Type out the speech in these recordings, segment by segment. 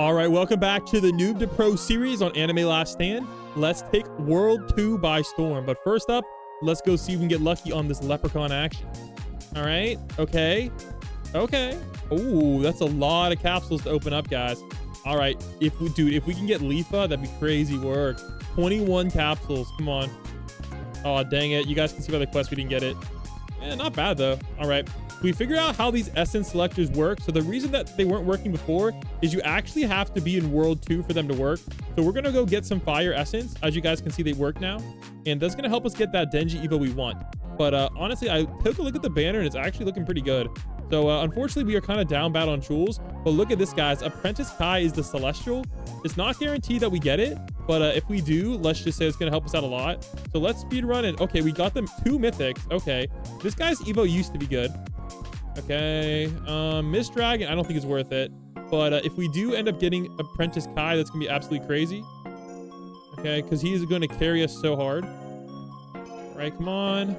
All right, welcome back to the Noob to Pro series on Anime Last Stand. Let's take World 2 by storm. But first up, let's go see if we can get lucky on this leprechaun action. All right, okay. Oh, that's a lot of capsules to open up, guys. All right, if we can get Leafa, that'd be crazy work. 21 capsules, come on. Oh, dang it. You guys can see by the quest we didn't get it. Yeah, not bad though. All right. We figured out how these essence selectors work. So the reason that they weren't working before is you actually have to be in World 2 for them to work. So we're going to go get some fire essence. As you guys can see, they work now. And that's going to help us get that Denji Evo we want. But honestly, I took a look at the banner and it's actually looking pretty good. So unfortunately, we are kind of down bad on tools. But look at this, guys. Apprentice Kai is the Celestial. It's not guaranteed that we get it. But if we do, let's just say it's going to help us out a lot. So let's speed run it. Okay, we got them 2 mythics. Okay. This guy's Evo used to be good. Okay, Miss Dragon, I don't think it's worth it. But if we do end up getting Apprentice Kai, that's gonna be absolutely crazy. Okay, because he's going to carry us so hard. All right, come on.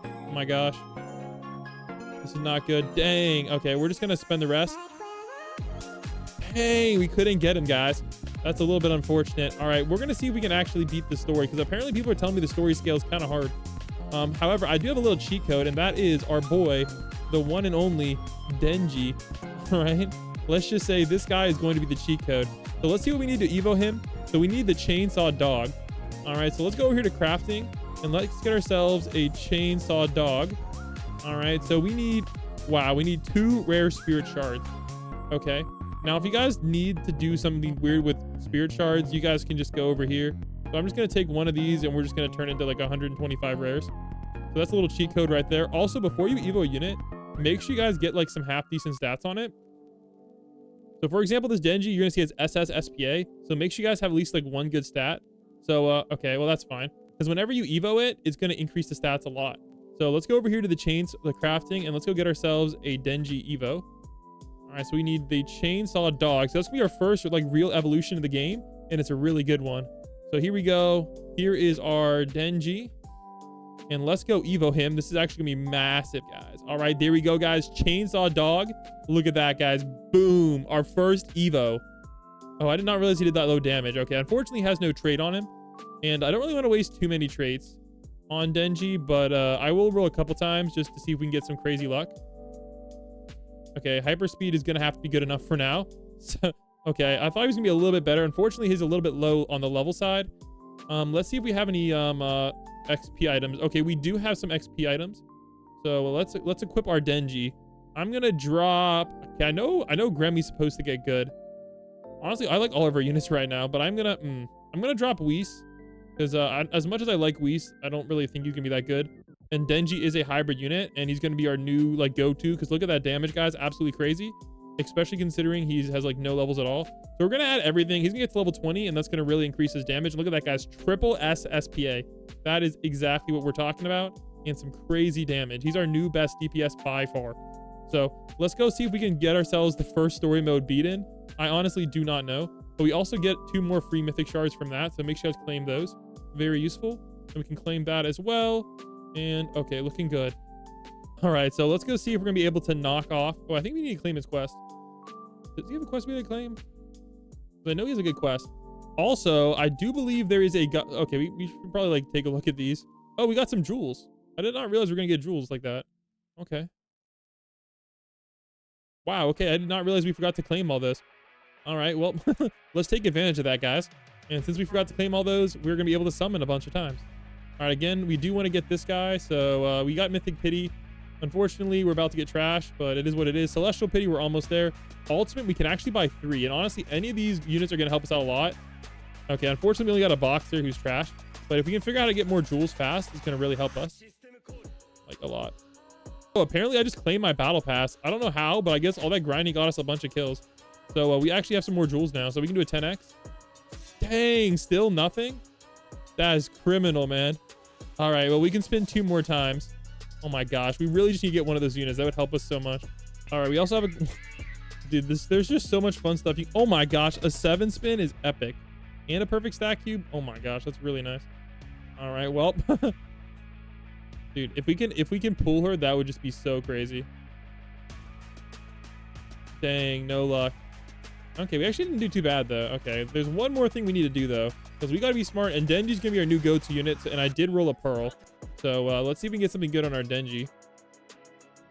Oh my gosh. This is not good. Dang. Okay, we're just gonna spend the rest. Hey, we couldn't get him, guys. That's a little bit unfortunate. All right, we're gonna see if we can actually beat the story, because apparently people are telling me the story scale is kind of hard. However, I do have a little cheat code, and that is our boy, the one and only Denji. All right, let's just say this guy is going to be the cheat code. So let's see what we need to evo him. So we need the chainsaw dog. All right, so let's go over here to crafting and let's get ourselves a chainsaw dog. All right, so we need 2 rare spirit shards. Okay, now if you guys need to do something weird with spirit shards, you guys can just go over here. So I'm just gonna take one of these and we're just gonna turn into like 125 rares. So that's a little cheat code right there. Also, before you evo a unit, make sure you guys get like some half decent stats on it. So for example, this Denji, you're gonna see it's SS SPA. So make sure you guys have at least like 1 good stat. So okay, well that's fine, because whenever you evo it, it's gonna increase the stats a lot. So let's go over here to the crafting, and let's go get ourselves a Denji evo. All right, so we need the chainsaw dog. So that's gonna be our first like real evolution of the game, and it's a really good one. So here we go. Here is our Denji. And let's go evo him. This is actually gonna be massive, guys. All right, there we go, guys. Chainsaw dog. Look at that, guys. Boom, our first evo. Oh, I did not realize he did that low damage. Okay, unfortunately he has no trait on him, and I don't really want to waste too many traits on Denji, but I will roll a couple times just to see if we can get some crazy luck. Okay, hyper speed is gonna have to be good enough for now. So okay, I thought he was gonna be a little bit better. Unfortunately, he's a little bit low on the level side. Let's see if we have any XP items. Okay, we do have some XP items. So let's equip our Denji. I'm gonna drop. Okay, I know Gremmy's supposed to get good. Honestly, I like all of our units right now, but I'm gonna drop Whis, because as much as I like Whis, I don't really think he's gonna be that good. And Denji is a hybrid unit, and he's gonna be our new like go-to, because look at that damage, guys. Absolutely crazy, especially considering he has like no levels at all. So we're gonna add everything. He's gonna get to level 20, and that's gonna really increase his damage. Look at that, guys. Triple S SPA. That is exactly what we're talking about, and some crazy damage. He's our new best DPS by far. So let's go see if we can get ourselves the first story mode beaten. I honestly do not know, but we also get 2 more free mythic shards from that. So make sure you guys claim those. Very useful. And we can claim that as well. And okay, looking good. All right, so let's go see if we're gonna be able to knock off. Oh, I think we need to claim his quest. Does he have a quest we need to claim? I know he has a good quest. Also, I do believe there is a okay, we should probably like take a look at these. Oh, we got some jewels. I did not realize we are gonna get jewels like that. Okay. Wow, okay, I did not realize we forgot to claim all this. All right, well, let's take advantage of that, guys. And since we forgot to claim all those, we're gonna be able to summon a bunch of times. All right, again, we do want to get this guy. So we got Mythic Pity. Unfortunately, we're about to get trashed, but it is what it is. Celestial Pity, we're almost there. Ultimate, we can actually buy 3. And honestly, any of these units are going to help us out a lot. Okay, unfortunately, we only got a boxer who's trashed. But if we can figure out how to get more jewels fast, it's going to really help us. Like, a lot. Oh, apparently, I just claimed my battle pass. I don't know how, but I guess all that grinding got us a bunch of kills. So we actually have some more jewels now. So we can do a 10x. Dang, still nothing? That is criminal, man. All right, well, we can spin 2 more times. Oh my gosh, we really just need to get one of those units. That would help us so much. All right, we also have a dude, there's just so much fun stuff. Oh my gosh, a 7 spin is epic, and a perfect stack cube. Oh my gosh, that's really nice. All right, well, dude, if we can pull her, that would just be so crazy. Dang, no luck. Okay, we actually didn't do too bad though. Okay, there's one more thing we need to do though, because we got to be smart, and Denji's gonna be our new go-to unit, and I did roll a pearl. So let's see if we can get something good on our Denji.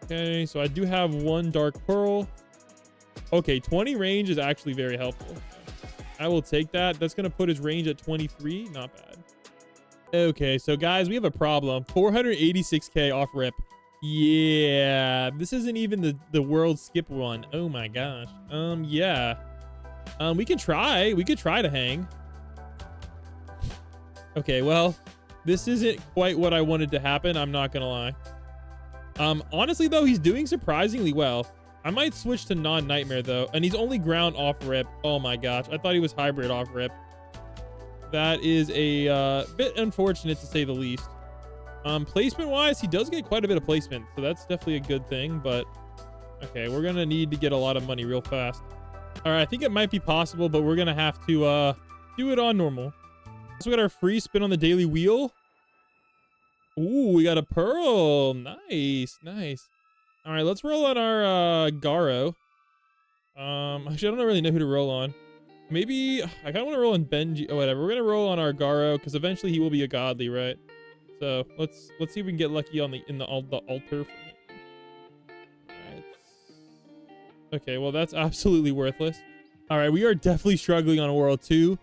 Okay, so I do have one dark pearl. Okay, 20 range is actually very helpful. I will take that. That's gonna put his range at 23. Not bad. Okay, so guys, we have a problem. 486k off rip. Yeah, this isn't even the world skip one. Oh my gosh. Yeah. We can try. We could try to hang. Okay, well, this isn't quite what I wanted to happen. I'm not gonna lie. Honestly though, he's doing surprisingly well. I might switch to non-nightmare though, and he's only ground off rip. Oh my gosh, I thought he was hybrid off rip. That is a bit unfortunate to say the least. Placement wise, he does get quite a bit of placement, so that's definitely a good thing. But okay, we're gonna need to get a lot of money real fast. All right, I think it might be possible, but we're gonna have to do it on normal. So we got our free spin on the daily wheel. Ooh, we got a pearl. Nice, nice. All right, let's roll on our Garo. Actually, I don't really know who to roll on. Maybe I kind of want to roll on Benji. Oh, whatever. We're gonna roll on our Garo because eventually he will be a godly, right? So let's see if we can get lucky on the altar for him. All right. Okay, well that's absolutely worthless. All right, we are definitely struggling on World 2.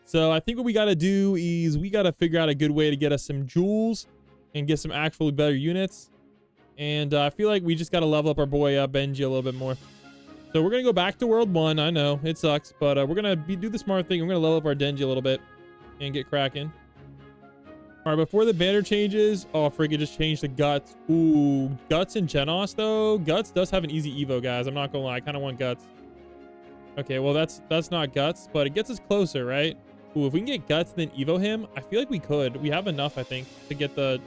So I think what we got to do is we got to figure out a good way to get us some jewels and get some actually better units. And I feel like we just got to level up our boy Benji a little bit more. So we're going to go back to World 1. I know, it sucks. But we're going to do the smart thing. We're going to level up our Denji a little bit and get cracking. All right, before the banner changes. Oh, frig, it just changed to Guts. Ooh, Guts and Genos, though. Guts does have an easy Evo, guys. I'm not going to lie. I kind of want Guts. Okay, well, that's not Guts, but it gets us closer, right? Ooh, if we can get Guts, then Evo him, I feel like we could. We have enough, I think, to get the...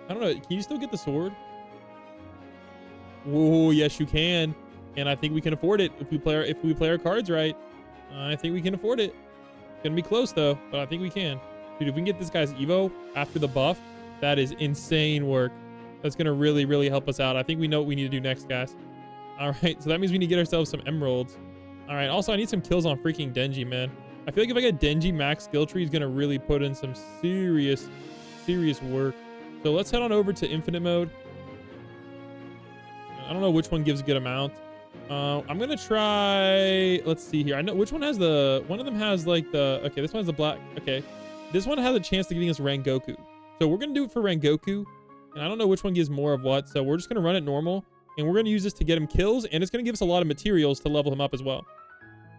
I don't know. Can you still get the sword? Whoa, yes, you can. And I think we can afford it if we play our cards right. I think we can afford it. It's gonna be close though, but I think we can. Dude, if we can get this guy's Evo after the buff, that is insane work. That's gonna really, really help us out. I think we know what we need to do next, guys. All right, so that means we need to get ourselves some emeralds. All right, also I need some kills on freaking Denji, man. I feel like if I get Denji max skill tree, he's gonna really put in some serious work. So let's head on over to infinite mode. I don't know which one gives a good amount. I'm gonna try, let's see here. I know which one has one of them has like okay, this one has the black. Okay, this one has a chance to giving us Rengoku. So we're gonna do it for Rengoku, and I don't know which one gives more of what. So we're just gonna run it normal, and we're gonna use this to get him kills, and it's gonna give us a lot of materials to level him up as well.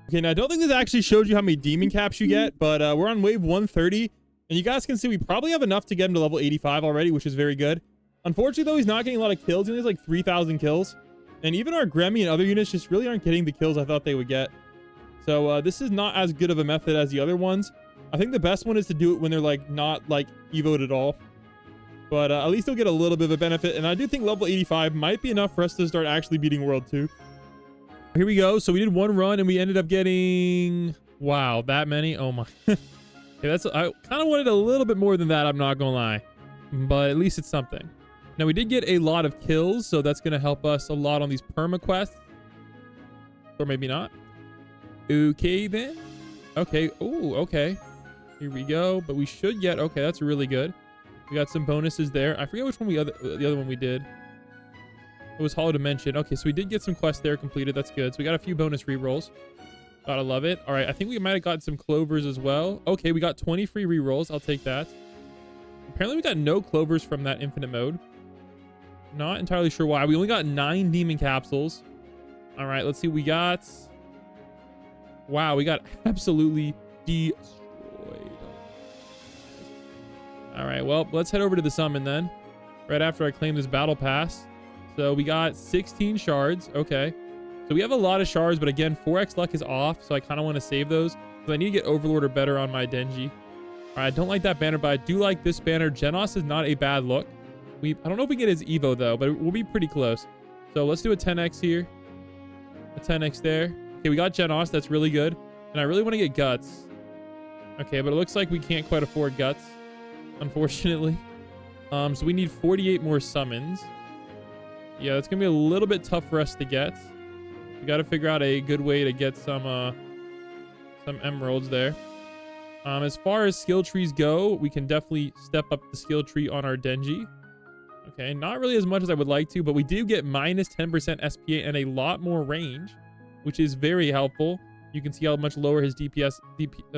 Okay, now I don't think this actually showed you how many demon caps you get, but we're on wave 130, and you guys can see we probably have enough to get him to level 85 already, which is very good. Unfortunately though, he's not getting a lot of kills. He only has like 3,000 kills. And even our Gremmy and other units just really aren't getting the kills I thought they would get. So this is not as good of a method as the other ones. I think the best one is to do it when they're like not like evoed at all. But at least they'll get a little bit of a benefit. And I do think level 85 might be enough for us to start actually beating World 2. Here we go. So we did one run and we ended up getting... Wow, that many? Oh my... Okay, I kind of wanted a little bit more than that, I'm not gonna lie. But at least it's something. Now, we did get a lot of kills, so that's going to help us a lot on these perma quests. Or maybe not. Okay, then. Okay. Oh, okay. Here we go. But we should get... Okay, that's really good. We got some bonuses there. I forget which one the other one we did. It was Hollow Dimension. Okay, so we did get some quests there completed. That's good. So we got a few bonus rerolls. Gotta love it. All right, I think we might have got some clovers as well. Okay, we got 20 free rerolls. I'll take that. Apparently, we got no clovers from that infinite mode. Not entirely sure why. We only got 9 demon capsules. All right, let's see what we got. Wow, we got absolutely destroyed. All right, well, let's head over to the summon then. Right after I claim this battle pass. So we got 16 shards. Okay. So we have a lot of shards, but again, 4x luck is off. So I kind of want to save those because I need to get Overlord or better on my Denji. All right, I don't like that banner, but I do like this banner. Genos is not a bad look. I don't know if we get his Evo though, but we'll be pretty close. So let's do a 10x here. A 10x there. Okay, we got Genos. That's really good. And I really want to get Guts. Okay, but it looks like we can't quite afford Guts, unfortunately. So we need 48 more summons. Yeah, that's going to be a little bit tough for us to get. We got to figure out a good way to get some some emeralds there. As far as skill trees go, we can definitely step up the skill tree on our Denji. Okay, not really as much as I would like to, but we do get minus 10% SPA and a lot more range, which is very helpful. You can see how much lower his DPS,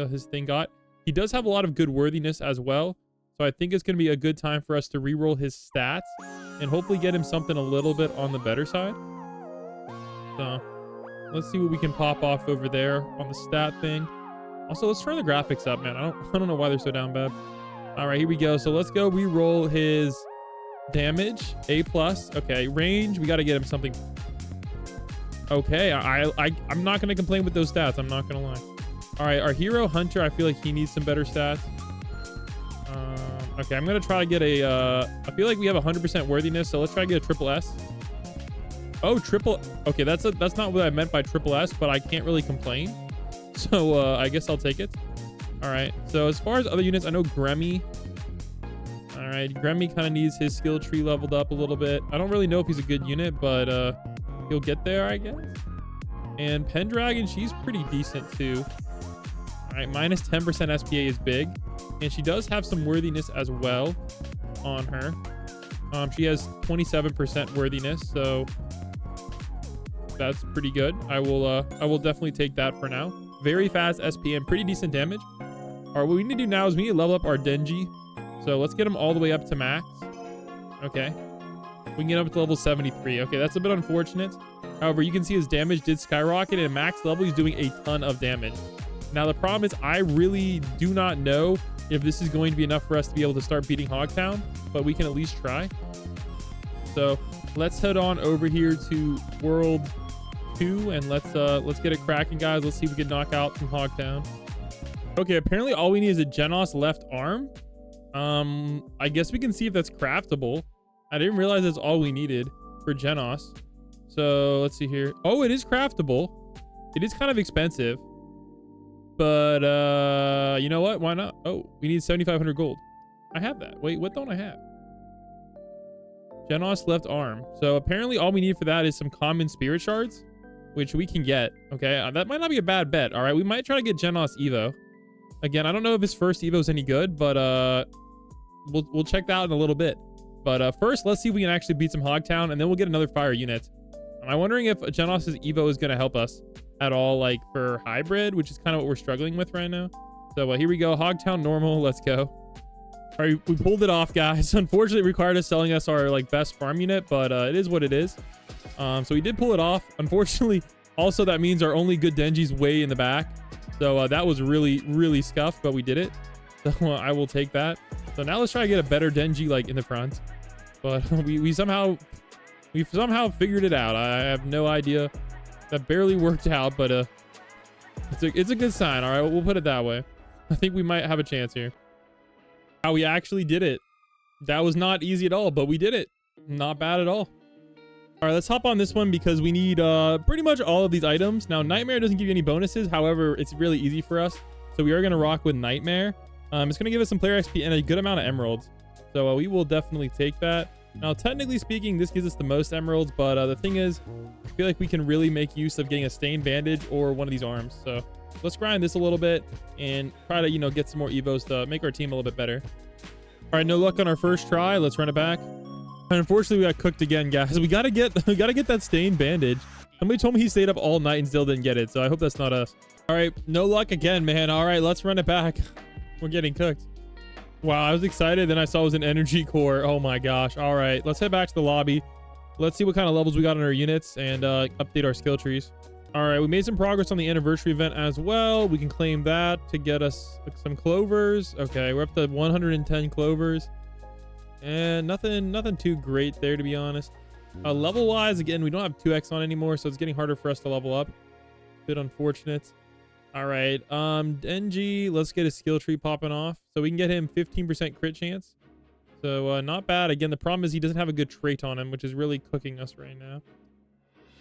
his thing got. He does have a lot of good worthiness as well. So I think it's going to be a good time for us to reroll his stats and hopefully get him something a little bit on the better side. So let's see what we can pop off over there on the stat thing. Also, let's turn the graphics up, man. I don't know why they're so down bad. All right, here we go. So let's go reroll his damage. A+. Okay, range. We got to get him something. Okay, I'm not going to complain with those stats. I'm not going to lie. All right, our hero Hunter, I feel like he needs some better stats. Okay, I'm going to try to get a... I feel like we have 100% worthiness, so let's try to get a triple S. Oh, triple... Okay, that's not what I meant by triple S, but I can't really complain. So I guess I'll take it. All right, so as far as other units, I know Gremmy. All right, Gremmy kind of needs his skill tree leveled up a little bit. I don't really know if he's a good unit, but he'll get there, I guess. And Pendragon, she's pretty decent too. All right, minus 10% SPA is big. And she does have some worthiness as well on her. She has 27% worthiness, so that's pretty good. I will definitely take that for now. Very fast SP and pretty decent damage. All right, what we need to do now is we need to level up our Denji. So let's get him all the way up to max. Okay. We can get up to level 73. Okay, that's a bit unfortunate. However, you can see his damage did skyrocket, and at max level, he's doing a ton of damage. Now, the problem is I really do not know if this is going to be enough for us to be able to start beating Hogtown, but we can at least try. So let's head on over here to World 2 and let's get it cracking, guys. Let's see if we can knock out some Hogtown. Okay, apparently all we need is a Genos left arm. I guess we can see if that's craftable. I didn't realize that's all we needed for Genos. So let's see here. Oh, it is craftable. It is kind of expensive, but you know what? Why not? Oh, we need 7,500 gold. I have that. Wait, what don't I have? Genos left arm. So apparently all we need for that is some common spirit shards, which we can get. Okay, that might not be a bad bet. All right, we might try to get Genos Evo. Again, I don't know if his first Evo is any good, but we'll check that out in a little bit. But first, let's see if we can actually beat some Hogtown, and then we'll get another fire unit. I'm wondering if Genos' Evo is going to help us at all, like for hybrid, which is kind of what we're struggling with right now. So here we go. Hogtown normal. Let's go. All right, we pulled it off, guys. Unfortunately, it required us selling us our best farm unit, but it is what it is. So we did pull it off. Unfortunately, also that means our only good Denji's way in the back. So that was really, really scuffed, but we did it. So I will take that. So now let's try to get a better Denji in the front. But we've somehow figured it out. I have no idea. That barely worked out, but it's a good sign. All right, we'll put it that way. I think we might have a chance here. How we actually did it. That was not easy at all, but we did it. Not bad at all. All right, let's hop on this one because we need pretty much all of these items. Now, Nightmare doesn't give you any bonuses. However, it's really easy for us. So we are going to rock with Nightmare. It's going to give us some player XP and a good amount of emeralds. So we will definitely take that. Now, technically speaking, this gives us the most emeralds. But the thing is, I feel like we can really make use of getting a stained bandage or one of these arms. So let's grind this a little bit and try to, get some more evos to make our team a little bit better. All right, no luck on our first try. Let's run it back. And unfortunately, we got cooked again, guys. We gotta get that stained bandage. Somebody told me he stayed up all night and still didn't get it, so I hope that's not us. All right, no luck again, man. All right, let's run it back. We're getting cooked. Wow, I was excited. Then I saw it was an energy core. Oh my gosh. All right, let's head back to the lobby. Let's see what kind of levels we got on our units and update our skill trees. All right, we made some progress on the anniversary event as well. We can claim that to get us some clovers. Okay, we're up to 110 clovers. And nothing too great there, to be honest. Level wise, again, we don't have 2x on anymore, so it's getting harder for us to level up. Bit unfortunate. All right, Denji, let's get his skill tree popping off so we can get him 15% crit chance. So not bad. Again, the problem is he doesn't have a good trait on him, which is really cooking us right now.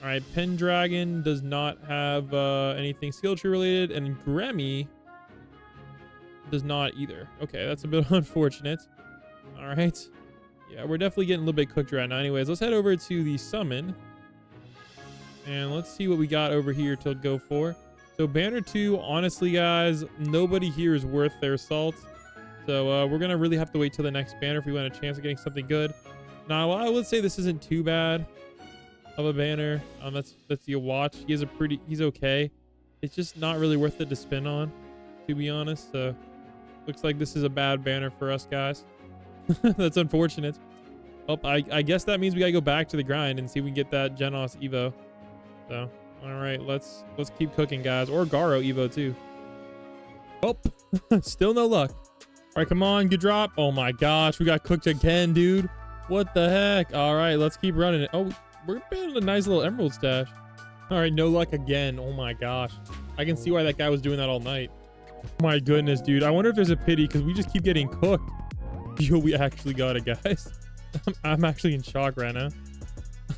All right, Pendragon does not have anything skill tree related, and Gremmy does not either. Okay, that's a bit unfortunate. All right. Yeah, we're definitely getting a little bit cooked right now. Anyways, let's head over to the summon. And let's see what we got over here to go for. So banner 2, honestly, guys, nobody here is worth their salt. So we're going to really have to wait till the next banner if we want a chance of getting something good. Now, I would say this isn't too bad of a banner. That's the watch. He's okay. It's just not really worth it to spin on, to be honest. So looks like this is a bad banner for us, guys. That's unfortunate. Oh, I guess that means we gotta go back to the grind and see if we can get that Genos Evo. So, all right, let's keep cooking, guys. Or Garo Evo too. Oh, still no luck. All right, come on, good drop. Oh my gosh, we got cooked again, dude. What the heck? All right, let's keep running it. Oh, we're building a nice little emerald stash. All right, no luck again. Oh my gosh. I can see why that guy was doing that all night. My goodness, dude. I wonder if there's a pity because we just keep getting cooked. Yo, we actually got it, guys. I'm actually in shock right now.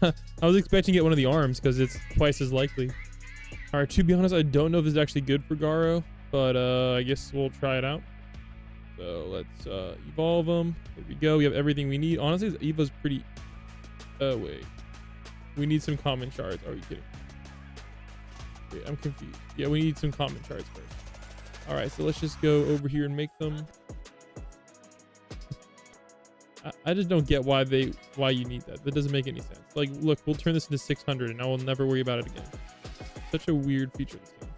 I was expecting to get one of the arms because it's twice as likely. All right, to be honest, I don't know if this is actually good for Garo, but I guess we'll try it out. So let's evolve them. There we go. We have everything we need. Honestly, this Evo's pretty... wait. We need some common shards. Are you kidding? Wait, I'm confused. Yeah, we need some common shards first. All right, so let's just go over here and make them. I just don't get why you need that. That doesn't make any sense. Like, look, we'll turn this into 600 and I will never worry about it again. Such a weird feature of this game.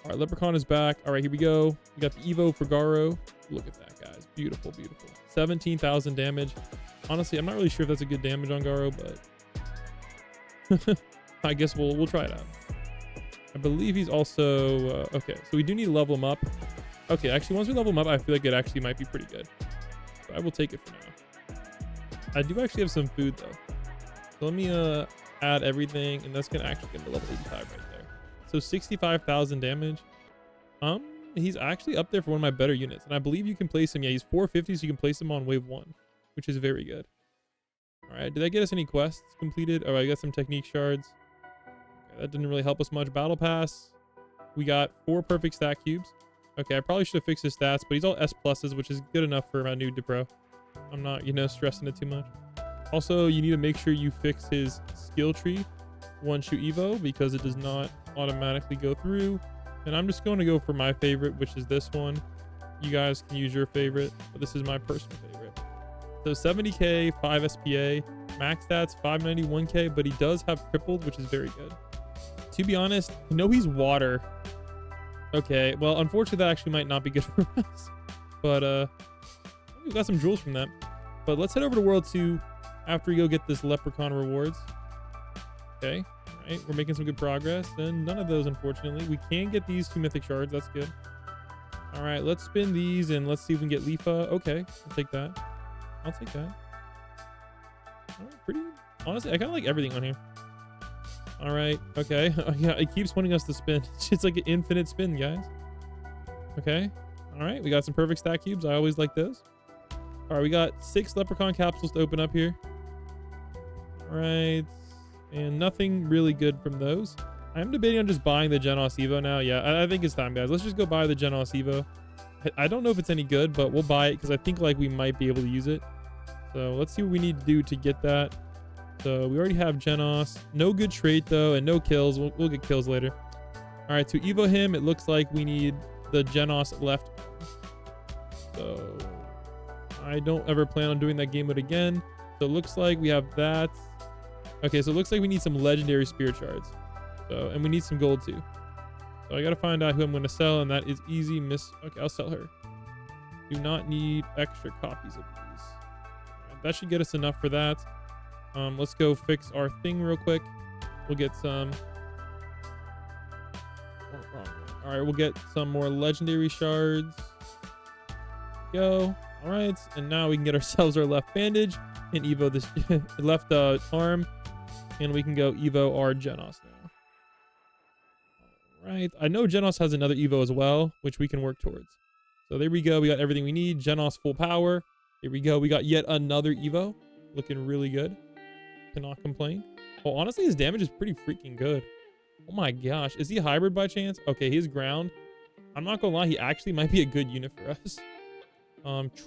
All right, Leprechaun is back. All right, here we go. We got the Evo for Garo. Look at that, guys. Beautiful, beautiful. 17,000 damage. Honestly, I'm not really sure if that's a good damage on Garo, but I guess we'll try it out. I believe he's also okay. So we do need to level him up. Okay, actually, once we level him up, I feel like it actually might be pretty good. So I will take it for now. I do actually have some food though. So let me add everything, and that's gonna actually get to level 85 right there. So 65,000 damage. He's actually up there for one of my better units, and I believe you can place him. Yeah, he's 450, so you can place him on wave 1, which is very good. All right, did that get us any quests completed? Oh, I got some technique shards. Okay, that didn't really help us much. Battle pass. We got 4 perfect stat cubes. Okay, I probably should have fixed his stats, but he's all S pluses, which is good enough for my Noob to pro. I'm not, stressing it too much. Also, you need to make sure you fix his skill tree once you Evo, because it does not automatically go through. And I'm just going to go for my favorite, which is this one. You guys can use your favorite, but this is my personal favorite. So 70k, 5 SPA, max stats 591k, but he does have crippled, which is very good. To be honest, he's water. Okay, well, unfortunately, that actually might not be good for us. But we've got some jewels from that. But let's head over to World 2 after we go get this Leprechaun rewards. Okay, all right, we're making some good progress. And none of those, unfortunately. We can get these 2 mythic shards. That's good. All right, let's spin these and let's see if we can get Leafa. Okay, I'll take that. I'll take that. All right, pretty... Honestly, I kind of like everything on here. All right, okay. Yeah, it keeps wanting us to spin. It's like an infinite spin, guys. Okay, all right. We got some perfect stat cubes. I always like those. All right, we got 6 leprechaun capsules to open up here. All right, and nothing really good from those. I'm debating on just buying the Genos Evo now. Yeah, I think it's time, guys. Let's just go buy the Genos Evo. I don't know if it's any good, but we'll buy it because I think like we might be able to use it. So let's see what we need to do to get that. So we already have Genos. No good trait though, and no kills. We'll get kills later. All right, to Evo him, it looks like we need the Genos left. So I don't ever plan on doing that game mode again. So it looks like we have that. Okay, so it looks like we need some legendary spirit shards. So, and we need some gold too. So I got to find out who I'm going to sell, and that is easy. Okay, I'll sell her. Do not need extra copies of these. Right, that should get us enough for that. Let's go fix our thing real quick. We'll get some. All right, we'll get some more legendary shards. Go. All right, and now we can get ourselves our left bandage and Evo this left arm, and we can go Evo our Genos now. Right, I know Genos has another Evo as well, which we can work towards. So there we go. We got everything we need. Genos full power. Here we go. We got yet another Evo. Looking really good. Cannot complain. Well, honestly, his damage is pretty freaking good. Oh my gosh. Is he hybrid by chance? Okay, his ground. I'm not gonna lie. He actually might be a good unit for us.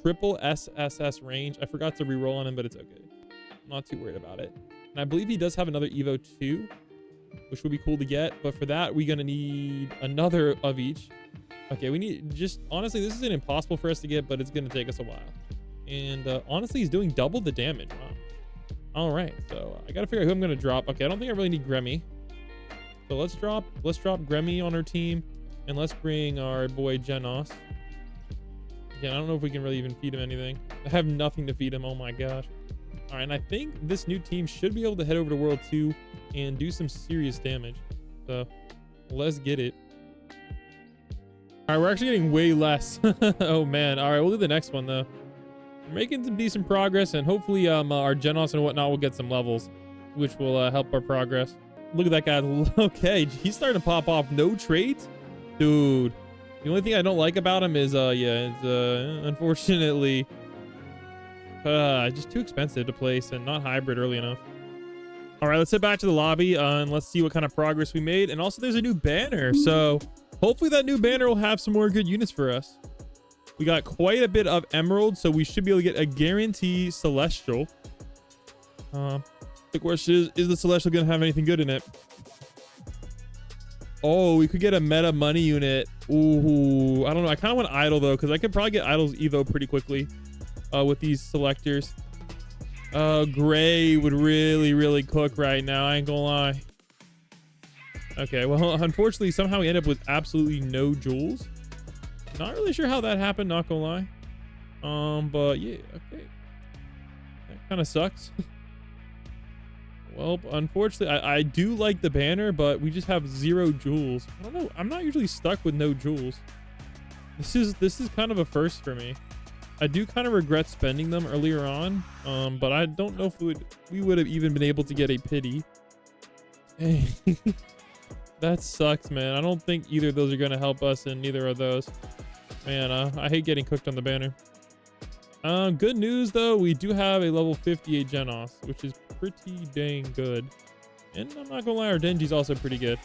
Triple SSS range. I forgot to reroll on him, but it's okay. I'm not too worried about it. And I believe he does have another Evo too. which would be cool to get. But for that, we're gonna need another of each. Okay, we need just honestly, this isn't impossible for us to get, but it's gonna take us a while. And honestly, he's doing double the damage. Wow. All right, so I gotta figure out who I'm gonna drop. Okay, I don't think I really need Gremmy. So let's drop Gremmy on our team, and let's bring our boy Genos. Yeah, I don't know if we can really even feed him anything. I have nothing to feed him. Oh my gosh. All right, and I think this new team should be able to head over to World 2 and do some serious damage. So let's get it. All right, we're actually getting way less. Oh man. All right, we'll do the next one though. We're making some decent progress, and hopefully our Genos and whatnot will get some levels, which will help our progress. Look at that guy. Okay, he's starting to pop off. No traits, dude. The only thing I don't like about him is unfortunately just too expensive to place and not hybrid early enough. All right, let's head back to the lobby and let's see what kind of progress we made. And also there's a new banner, so hopefully that new banner will have some more good units for us. We got quite a bit of emerald, so we should be able to get a guarantee celestial. The question is the celestial gonna have anything good in it? Oh, we could get a meta money unit. Ooh, I don't know. I kind of want idle though, because I could probably get idle's evo pretty quickly with these selectors. Gray would really cook right now. I ain't gonna lie. Okay, well, unfortunately, somehow we end up with absolutely no jewels. Not really sure how that happened, not gonna lie. But yeah, okay. That kind of sucks. Well, unfortunately, I do like the banner, but we just have 0 jewels. I don't know. I'm not usually stuck with no jewels. This is kind of a first for me. I do kind of regret spending them earlier on, but I don't know if we would have even been able to get a pity. Hey, that sucks, man. I don't think either of those are going to help us, and neither are those. Man, I hate getting cooked on the banner. Good news though, we do have a level 58 Genos, which is pretty dang good. And I'm not gonna lie, our Denji's also pretty good.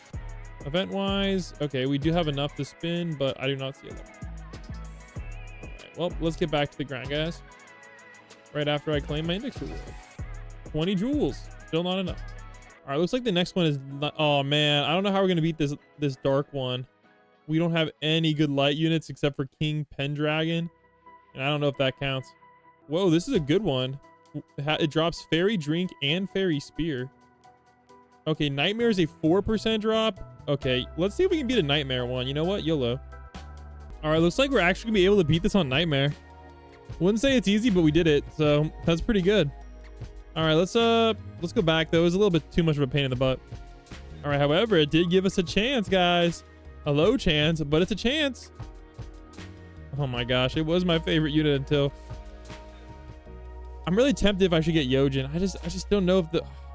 Event wise, okay, we do have enough to spin, but I do not see a level. Alright, well, let's get back to the grind, guys. Right after I claim my index reward. 20 jewels, still not enough. All right, looks like the next one is not, oh man, I don't know how we're gonna beat this dark one. We don't have any good light units except for King Pendragon. And I don't know if that counts. Whoa, this is a good one. It drops Fairy Drink and Fairy Spear. Okay, Nightmare is a 4% drop. Okay, let's see if we can beat a Nightmare one. You know what? YOLO. All right, looks like we're actually gonna be able to beat this on Nightmare. Wouldn't say it's easy, but we did it. So that's pretty good. All right, let's go back though. It was a little bit too much of a pain in the butt. All right, however, it did give us a chance, guys. A low chance, but it's a chance. Oh my gosh, it was my favorite unit until. I'm really tempted if I should get Yojin. I just don't know if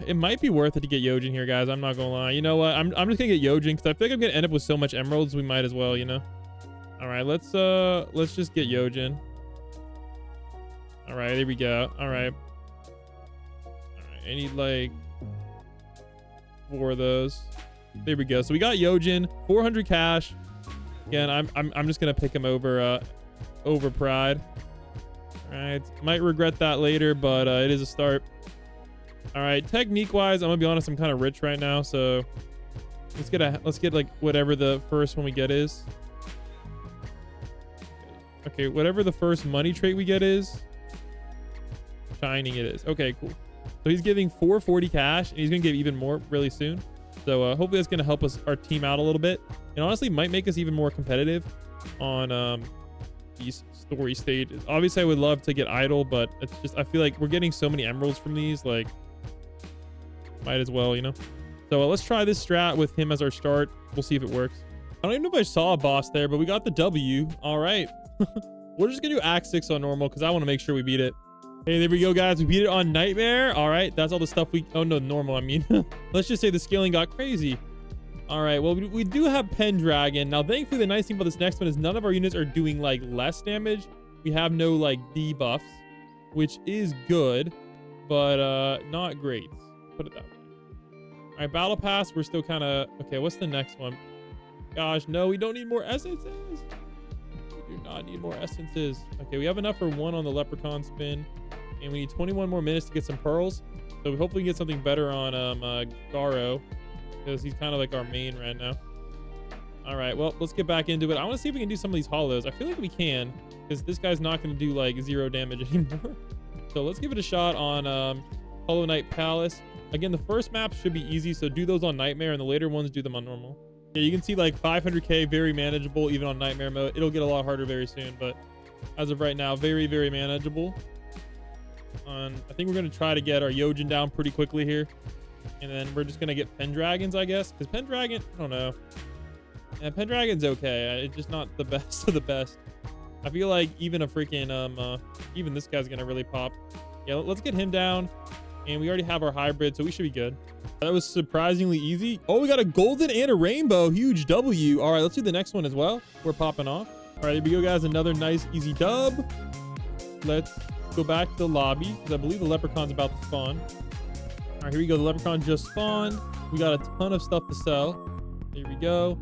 it might be worth it to get Yojin here, guys. I'm not gonna lie. You know what? I'm just gonna get Yojin because I feel like I'm gonna end up with so much emeralds. We might as well, you know. All right, let's just get Yojin. All right, there we go. All right. I need like 4 of those. There we go. So we got Yojin, 400 cash. Again, I'm just gonna pick him over Pride. All right, might regret that later, but it is a start. All right, technique wise, I'm gonna be honest, I'm kind of rich right now, so let's get like whatever the first one we get is. Okay, whatever the first money trait we get is. Shining it is. Okay, cool. So he's giving 440 cash, and he's gonna give even more really soon. So hopefully that's gonna help us our team out a little bit, and honestly might make us even more competitive on these story stages. Obviously, I would love to get idle, but it's just I feel like we're getting so many emeralds from these, like might as well, you know. So let's try this strat with him as our start. We'll see if it works. I don't even know if I saw a boss there, but we got the W. All right. We're just gonna do Act 6 on normal because I want to make sure we beat it. Hey, there we go, guys. We beat it on Nightmare. All right, that's all the stuff we... Oh, no, normal, I mean. Let's just say the scaling got crazy. All right, well, we do have Pendragon. Now, thankfully, the nice thing about this next one is none of our units are doing, like, less damage. We have no, like, debuffs, which is good, but not great. Put it that way. All right, Battle Pass, we're still kind of... Okay, what's the next one? Gosh, no, we don't need more essences. We do not need more essences. Okay, we have enough for 1 on the Leprechaun spin. And we need 21 more minutes to get some pearls. So we hopefully get something better on Garo. because he's kind of like our main right now. All right, well, let's get back into it. I want to see if we can do some of these hollows. I feel like we can, because this guy's not going to do like 0 damage anymore. So let's give it a shot on Hollow Knight Palace. Again, the first map should be easy, so do those on Nightmare, and the later ones do them on normal. Yeah, you can see like 500k, very manageable, even on Nightmare mode. It'll get a lot harder very soon, but as of right now, very, very manageable. I think we're going to try to get our Yojin down pretty quickly here. And then we're just going to get Pendragons, I guess. Because Pendragon, I don't know. Yeah, Pendragon's okay. It's just not the best of the best. I feel like even a freaking, even this guy's going to really pop. Yeah, let's get him down. And we already have our hybrid, so we should be good. That was surprisingly easy. Oh, we got a golden and a rainbow. Huge W. All right, let's do the next one as well. We're popping off. All right, here we go, guys. Another nice, easy dub. Let's go back to the lobby, because I believe the leprechaun's about to spawn. All right, here we go. The leprechaun just spawned. We got a ton of stuff to sell. Here we go.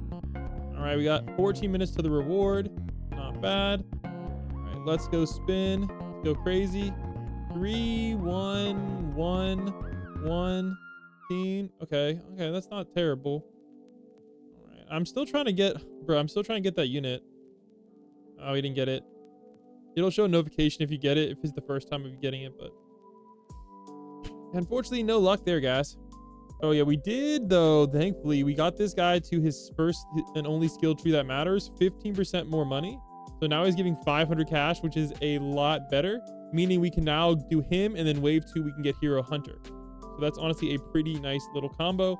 All right, we got 14 minutes to the reward. Not bad. All right, let's go spin. Let's go crazy. 3, 1, 1, 1, 15. Okay, that's not terrible. All right, I'm still trying to get that unit. Oh, we didn't get it. It'll show a notification if you get it, if it's the first time of you getting it, but unfortunately, no luck there, guys. Oh yeah, we did though. Thankfully, we got this guy to his first and only skill tree that matters, 15% more money. So now he's giving 500 cash, which is a lot better, meaning we can now do him, and then wave 2 we can get Hero Hunter. So that's honestly a pretty nice little combo.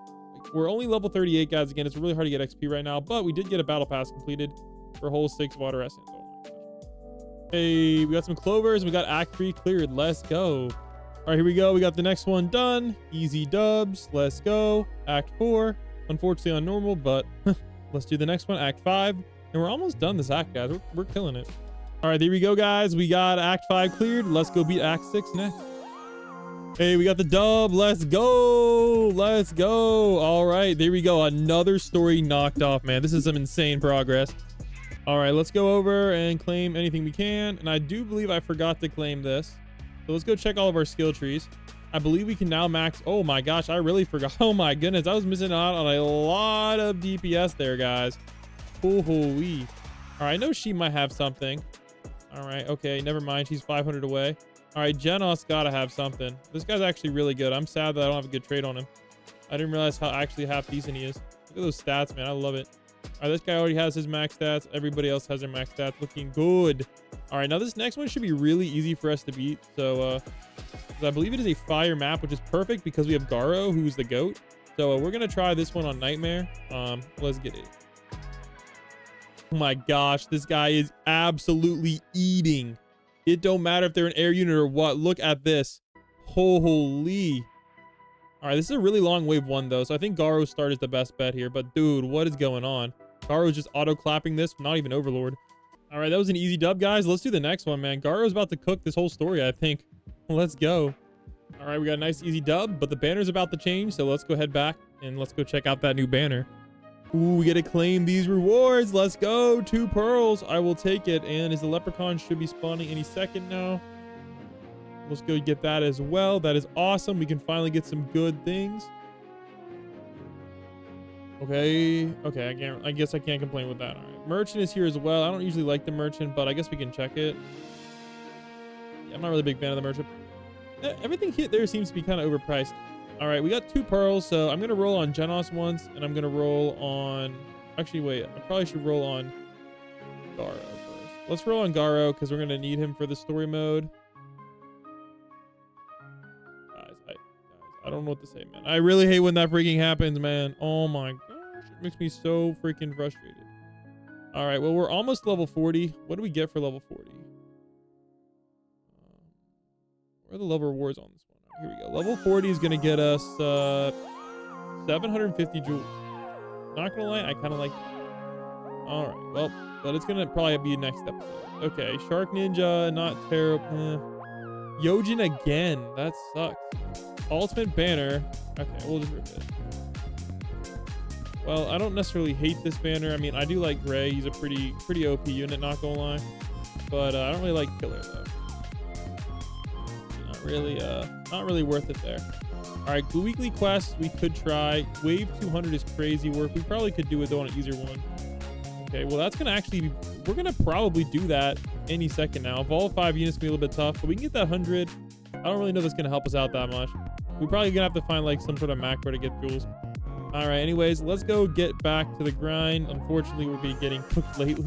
We're only level 38, guys. Again, it's really hard to get XP right now, but we did get a battle pass completed for whole 6 water essence. Oh my gosh. Hey, we got some clovers. We got Act 3 cleared. Let's go. All right, here we go. We got the next one done. Easy dubs. Let's go. Act 4. Unfortunately on normal, but let's do the next one. Act 5. And we're almost done this act, guys. We're killing it. All right, there we go, guys. We got Act 5 cleared. Let's go beat Act 6 next. Hey, we got the dub. Let's go. Let's go. All right, there we go. Another story knocked off, man. This is some insane progress. All right, let's go over and claim anything we can. And I do believe I forgot to claim this. So let's go check all of our skill trees. I believe we can now max. Oh my gosh, I really forgot. Oh my goodness, I was missing out on a lot of DPS there, guys. Holy. All right, I know she might have something. All right, okay, never mind. She's 500 away. All right, Genos gotta have something. This guy's actually really good. I'm sad that I don't have a good trade on him. I didn't realize how actually half decent he is. Look at those stats, man. I love it. All right, this guy already has his max stats. Everybody else has their max stats. Looking good. All right, now this next one should be really easy for us to beat. So I believe it is a fire map, which is perfect because we have Garo, who's the GOAT. So we're gonna try this one on Nightmare. Let's get it. Oh my gosh, this guy is absolutely eating. It don't matter if they're an air unit or what. Look at this. Holy. All right, this is a really long wave 1 though, so I think Garo's start is the best bet here. But dude, what is going on? Garo's just auto clapping this, not even Overlord. All right, that was an easy dub, guys. Let's do the next one, man. Garo's about to cook this whole story, I think. Let's go. All right, we got a nice easy dub, but the banner's about to change, so let's go head back and let's go check out that new banner. Ooh, we get to claim these rewards. Let's go. 2 pearls. I will take it. And the leprechaun should be spawning any second now. Let's go get that as well. That is awesome. We can finally get some good things. Okay. I guess I can't complain with that. All right. Merchant is here as well. I don't usually like the merchant, but I guess we can check it. Yeah, I'm not really a big fan of the merchant. Everything here there seems to be kind of overpriced. All right, we got 2 pearls, so I'm gonna roll on Genos once, and I'm gonna roll on. Actually, wait. I probably should roll on Garo first. Let's roll on Garo because we're gonna need him for the story mode. Guys, I don't know what to say, man. I really hate when that freaking happens, man. Oh my gosh, it makes me so freaking frustrated. All right, well, we're almost level 40. What do we get for level 40? Where are the level rewards on this one? Here we go. Level 40 is going to get us 750 jewels. Not going to lie, I kind of like that. All right, well, but it's going to probably be next episode. Okay, Shark Ninja, not terrible. Yojin again. That sucks. Ultimate banner. Okay, we'll just rip it. Well, I don't necessarily hate this banner. I mean, I do like Gray. He's a pretty OP unit, not going to lie. But I don't really like Killer, though. Not really worth it there. All right, the weekly quests we could try. Wave 200 is crazy work. We probably could do it though on an easier one. Okay, well that's gonna actually be, we're gonna probably do that any second now. Evolve 5 units can be a little bit tough, but we can get that 100. I don't really know if that's gonna help us out that much. We're probably gonna have to find like some sort of macro to get jewels. All right, anyways, let's go get back to the grind. Unfortunately, we're being getting cooked lately.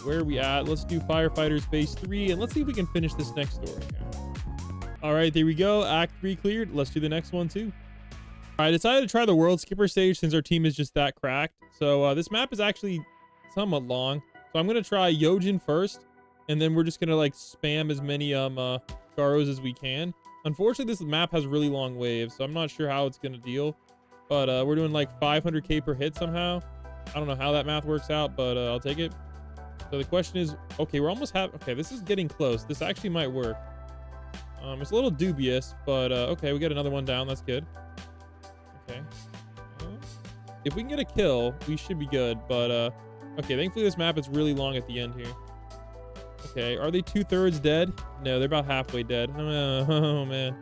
Where are we at? Let's do Firefighters Phase 3, and let's see if we can finish this next story here. All right, there we go. Act 3 cleared. Let's do the next one too. All right, I decided to try the World Skipper stage since our team is just that cracked. So this map is actually somewhat long. So I'm gonna try Yojin first, and then we're just gonna like spam as many Garos as we can. Unfortunately, this map has really long waves, so I'm not sure how it's gonna deal. But we're doing like 500k per hit somehow. I don't know how that math works out, but I'll take it. So the question is, okay, we're almost okay, this is getting close. This actually might work. It's a little dubious, but okay, we got another one down. That's good. Okay. If we can get a kill, we should be good. But okay, thankfully this map is really long at the end here. Okay, are they 2/3 dead? No, they're about halfway dead. Oh man.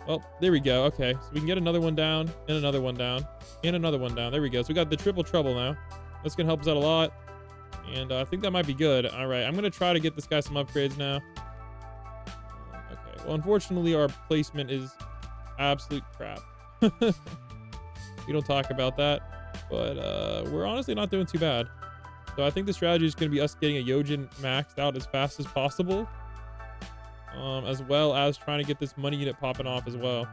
Well, there we go. Okay, so we can get another one down, and another one down, and another one down. There we go. So we got the triple trouble now. That's gonna help us out a lot, and I think that might be good. All right, I'm gonna try to get this guy some upgrades now. Okay. Well, unfortunately, our placement is absolute crap. We don't talk about that, but we're honestly not doing too bad. So I think the strategy is going to be us getting a Yojin maxed out as fast as possible, as well as trying to get this money unit popping off as well.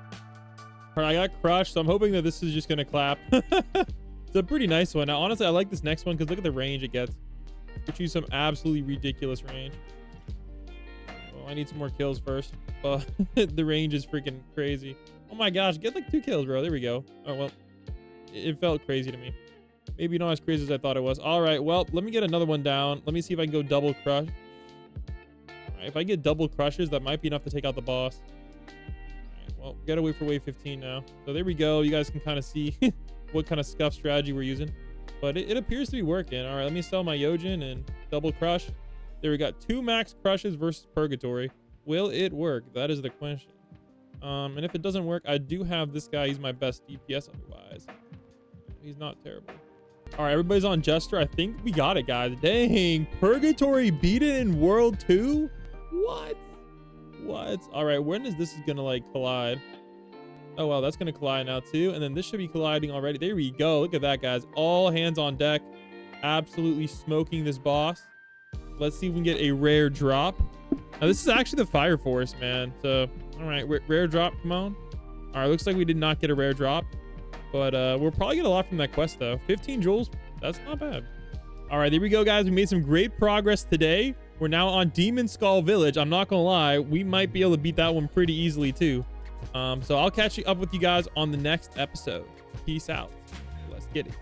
All right, I got crushed, so I'm hoping that this is just going to clap. It's a pretty nice one. Now, honestly, I like this next one because look at the range it gets. Which is some absolutely ridiculous range. Well, I need some more kills first. The range is freaking crazy. Oh my gosh, get like 2 kills, bro. There we go. Oh, well, it felt crazy to me. Maybe not as crazy as I thought it was. All right, well, let me get another one down. Let me see if I can go double crush. All right, if I get double crushes, that might be enough to take out the boss. All right, well, we gotta wait for wave 15 now. So there we go. You guys can kind of see what kind of scuff strategy we're using. But it appears to be working. All right, let me sell my Yojin and double crush. There we got 2 max crushes versus Purgatory. Will it work? That is the question. And if it doesn't work, I do have this guy. He's my best DPS otherwise. He's not terrible. All right, everybody's on Jester. I think we got it, guys. Dang, Purgatory beat it in World 2? What? All right, when is this gonna like collide? Oh, well, that's going to collide now, too. And then this should be colliding already. There we go. Look at that, guys. All hands on deck. Absolutely smoking this boss. Let's see if we can get a rare drop. Now, this is actually the Fire Force, man. So, all right. Rare drop. Come on. All right. Looks like we did not get a rare drop. But we'll probably get a lot from that quest, though. 15 jewels. That's not bad. All right. There we go, guys. We made some great progress today. We're now on Demon Skull Village. I'm not going to lie. We might be able to beat that one pretty easily, too. So I'll catch up with you guys on the next episode. Peace out. Let's get it.